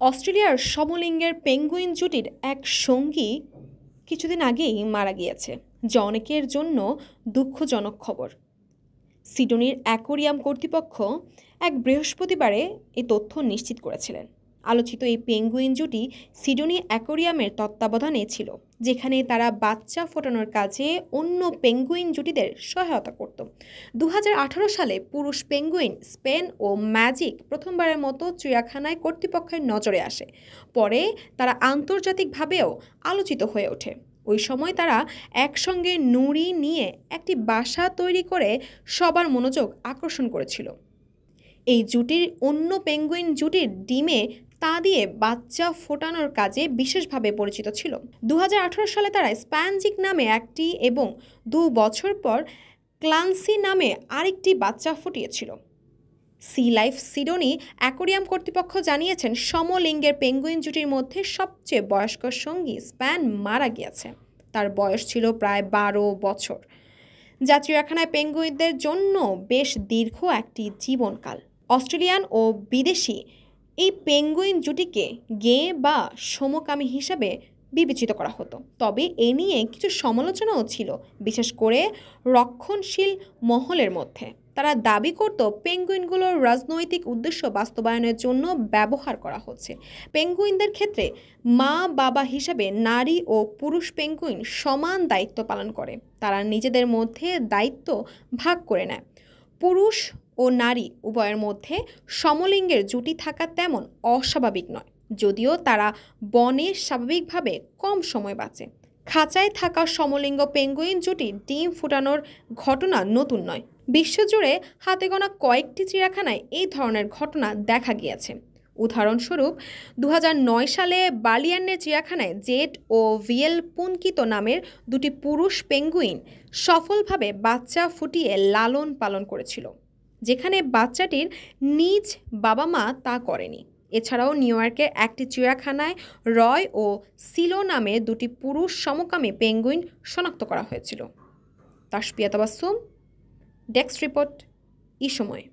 অস্ট্রেলিয়ার সমলিঙ্গের পেঙ্গুইন জুটির এক সঙ্গী কিছুদিন আগেই মারা গিয়েছে, যা অনেকের জন্য দুঃখজনক খবর। সিডনির অ্যাকোরিয়াম কর্তৃপক্ষ এক বৃহস্পতিবারে এই তথ্য নিশ্চিত করেছিলেন। আলোচিত এই পেঙ্গুইন জুটি সিডনি অ্যাকোরিয়ামের তত্ত্বাবধানে ছিল, যেখানে তারা বাচ্চা ফোটানোর কাজে অন্য পেঙ্গুইন জুটিদের সহায়তা করত। 2018 সালে পুরুষ পেঙ্গুইন স্পেন ও ম্যাজিক প্রথমবারের মতো চিড়িয়াখানায় কর্তৃপক্ষের নজরে আসে। পরে তারা আন্তর্জাতিকভাবেও আলোচিত হয়ে ওঠে। ওই সময় তারা একসঙ্গে নুড়ি নিয়ে একটি বাসা তৈরি করে সবার মনোযোগ আকর্ষণ করেছিল। এই জুটির অন্য পেঙ্গুইন জুটির ডিমে তা দিয়ে বাচ্চা ফোটানোর কাজে বিশেষভাবে পরিচিত ছিল। 2018 সালে তারা স্প্যানজিক নামে একটি এবং 2 বছর পর ক্লান্সি নামে আরেকটি বাচ্চা ফুটিয়েছিল। সি লাইফ সিডনি অ্যাকোরিয়াম কর্তৃপক্ষ জানিয়েছেন, সমলিঙ্গের পেঙ্গুইন জুটির মধ্যে সবচেয়ে বয়স্ক সঙ্গী স্প্যান মারা গিয়েছে। তার বয়স ছিল প্রায় 12 বছর, যা চিড়িয়াখানায় পেঙ্গুইনদের জন্য বেশ দীর্ঘ একটি জীবনকাল। অস্ট্রেলিয়ান ও বিদেশি এই পেঙ্গুইন জুটিকে গে বা সমকামী হিসাবে বিবেচিত করা হতো, তবে এ নিয়ে কিছু সমালোচনাও ছিল, বিশেষ করে রক্ষণশীল মহলের মধ্যে। তারা দাবি করত পেঙ্গুইনগুলোর রাজনৈতিক উদ্দেশ্য বাস্তবায়নের জন্য ব্যবহার করা হচ্ছে। পেঙ্গুইনদের ক্ষেত্রে মা বাবা হিসাবে নারী ও পুরুষ পেঙ্গুইন সমান দায়িত্ব পালন করে। তারা নিজেদের মধ্যে দায়িত্ব ভাগ করে নেয়। পুরুষ ও নারী উভয়ের মধ্যে সমলিঙ্গের জুটি থাকা তেমন অস্বাভাবিক নয়, যদিও তারা বনে স্বাভাবিকভাবে কম সময় বাঁচে। খাঁচায় থাকা সমলিঙ্গ পেঙ্গুইন জুটি ডিম ফুটানোর ঘটনা নতুন নয়। বিশ্বজুড়ে হাতে গোনা কয়েকটি চিড়িয়াখানায় এই ধরনের ঘটনা দেখা গিয়েছে। উদাহরণস্বরূপ 2009 সালে বালিয়ানের চিড়িয়াখানায় জেড ও ভিয়েল পুনকিত নামের 2টি পুরুষ পেঙ্গুইন সফলভাবে বাচ্চা ফুটিয়ে লালন পালন করেছিল, যেখানে বাচ্চাটির নিজ বাবা মা তা করেনি। এছাড়াও নিউ ইয়র্কের একটি চিড়িয়াখানায় রয় ও সিলো নামে 2টি পুরুষ সমকামী পেঙ্গুইন শনাক্ত করা হয়েছিল। তাসপিয়া তাবাসসুম, ডেস্ক রিপোর্ট, এই সময়।